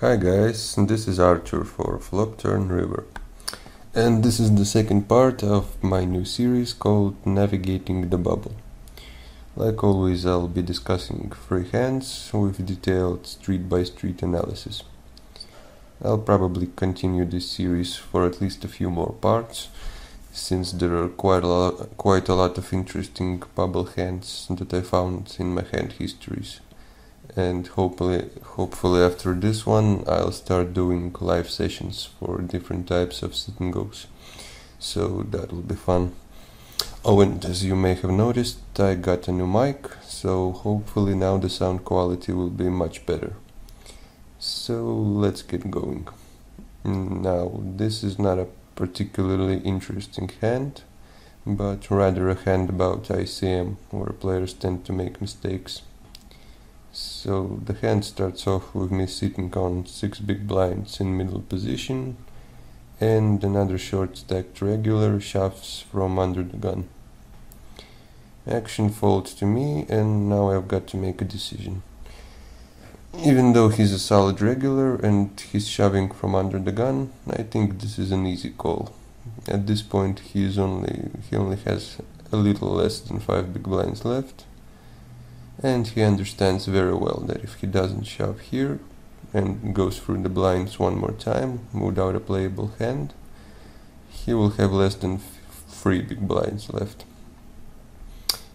Hi guys, this is Arthur for FlopTurnRiver, and this is the second part of my new series called Navigating the Bubble. Like always, I'll be discussing free hands with detailed street-by-street analysis. I'll probably continue this series for at least a few more parts, since there are quite a lot of interesting bubble hands that I found in my hand histories. And hopefully after this one I'll start doing live sessions for different types of sit and goes, so that will be fun. Oh, and as you may have noticed, I got a new mic, so hopefully now the sound quality will be much better. So let's get going. Now, this is not a particularly interesting hand, but rather a hand about ICM, where players tend to make mistakes. So the hand starts off with me sitting on 6 big blinds in middle position, and another short stacked regular shoves from under the gun. Action folds to me, and now I've got to make a decision. Even though he's a solid regular and he's shoving from under the gun, I think this is an easy call. At this point he only has a little less than 5 big blinds left, and he understands very well that if he doesn't shove here and goes through the blinds one more time without a playable hand, he will have less than 3 big blinds left.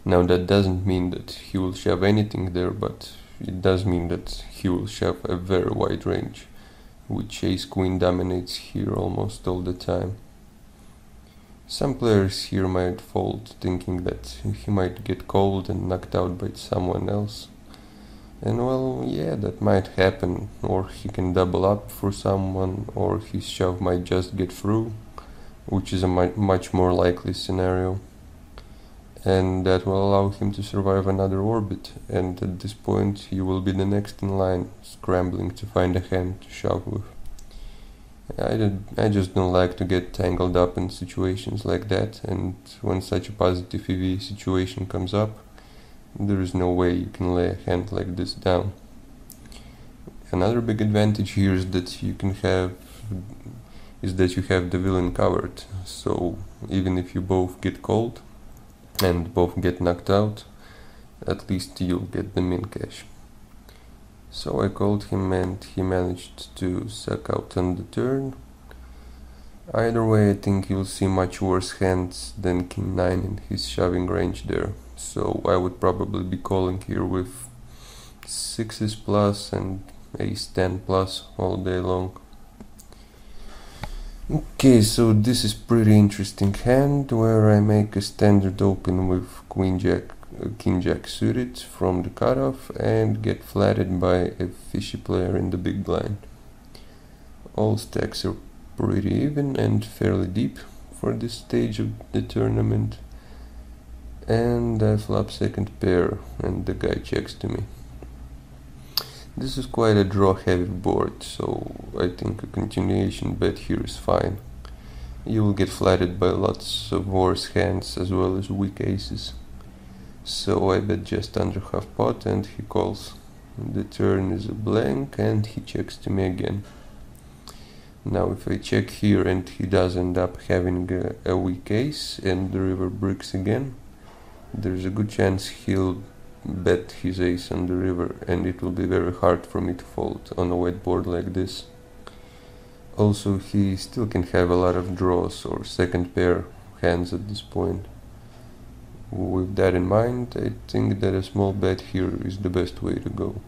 Now that doesn't mean that he will shove anything there, but it does mean that he will shove a very wide range, which ace-queen dominates here almost all the time. Some players here might fold, thinking that he might get called and knocked out by someone else. And well, yeah, that might happen, or he can double up for someone, or his shove might just get through, which is a much more likely scenario. And that will allow him to survive another orbit, and at this point you will be the next in line, scrambling to find a hand to shove with. I just don't like to get tangled up in situations like that, and when such a positive EV situation comes up, there is no way you can lay a hand like this down. Another big advantage here is that you have the villain covered, so even if you both get called and both get knocked out, at least you'll get the min cash. So I called him and he managed to suck out on the turn. Either way, I think you'll see much worse hands than king 9 in his shoving range there, so I would probably be calling here with 6s plus and ace 10 plus all day long. Okay, so this is pretty interesting hand where I make a standard open with king jack suited from the cutoff and get flattened by a fishy player in the big blind. All stacks are pretty even and fairly deep for this stage of the tournament, and I flop second pair and the guy checks to me. This is quite a draw heavy board, so I think a continuation bet here is fine. You will get flattened by lots of worse hands as well as weak aces. So I bet just under half pot and he calls. The turn is a blank and he checks to me again. Now if I check here and he does end up having a weak ace and the river breaks again, there's a good chance he'll bet his ace on the river, and it will be very hard for me to fold on a wet board like this. Also, he still can have a lot of draws or second pair hands at this point. With that in mind, I think that a small bet here is the best way to go.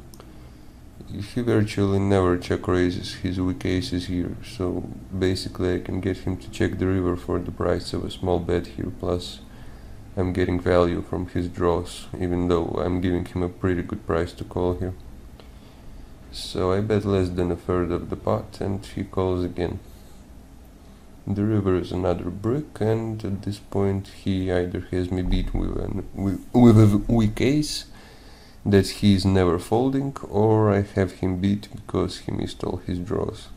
He virtually never check raises his weak aces here, so basically I can get him to check the river for the price of a small bet here, plus I'm getting value from his draws, even though I'm giving him a pretty good price to call here. So I bet less than a third of the pot and he calls again. The river is another brick, and at this point he either has me beat with a weak ace that he is never folding, or I have him beat because he missed all his draws.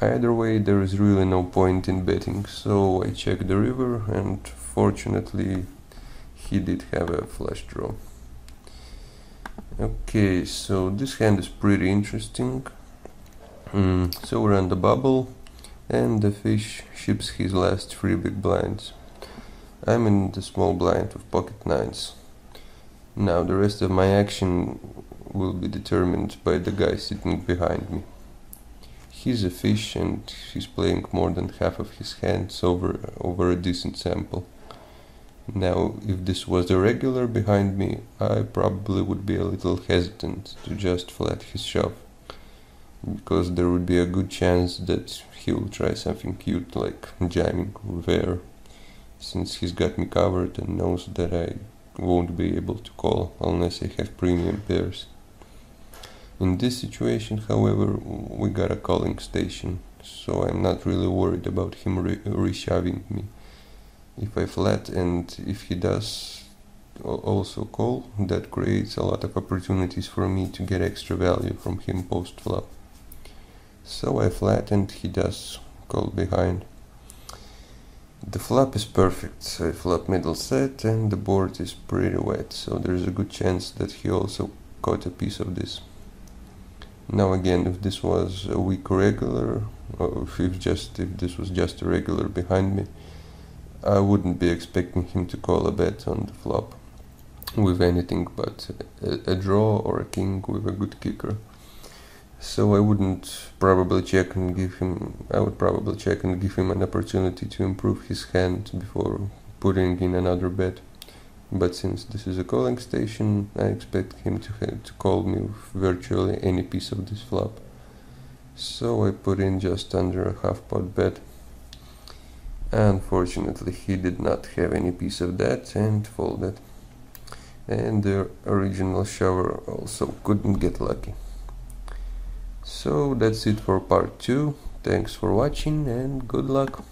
Either way, there is really no point in betting, so I check the river, and fortunately he did have a flush draw. Okay, so this hand is pretty interesting. So we're on the bubble, and the fish ships his last 3 big blinds. I'm in the small blind with pocket nines. Now the rest of my action will be determined by the guy sitting behind me. He's a fish and he's playing more than half of his hands over a decent sample. Now, if this was a regular behind me, I probably would be a little hesitant to just flat his shove, because there would be a good chance that he will try something cute like jamming with air, since he's got me covered and knows that I won't be able to call unless I have premium pairs. In this situation, however, we got a calling station, so I'm not really worried about him reshoving me. If I flat and if he does also call, that creates a lot of opportunities for me to get extra value from him post-flop. So I flat and he does call behind. The flop is perfect. I flop middle set and the board is pretty wet, so there's a good chance that he also caught a piece of this. Now again, if this was a weak regular, or if this was just a regular behind me, I wouldn't be expecting him to call a bet on the flop with anything but a draw or a king with a good kicker. So I would probably check and give him an opportunity to improve his hand before putting in another bet. But since this is a calling station, I expect him to call me with virtually any piece of this flop. So I put in just under a half pot bet. Unfortunately, he did not have any piece of that and folded. And the original shover also couldn't get lucky. So that's it for part 2. Thanks for watching and good luck.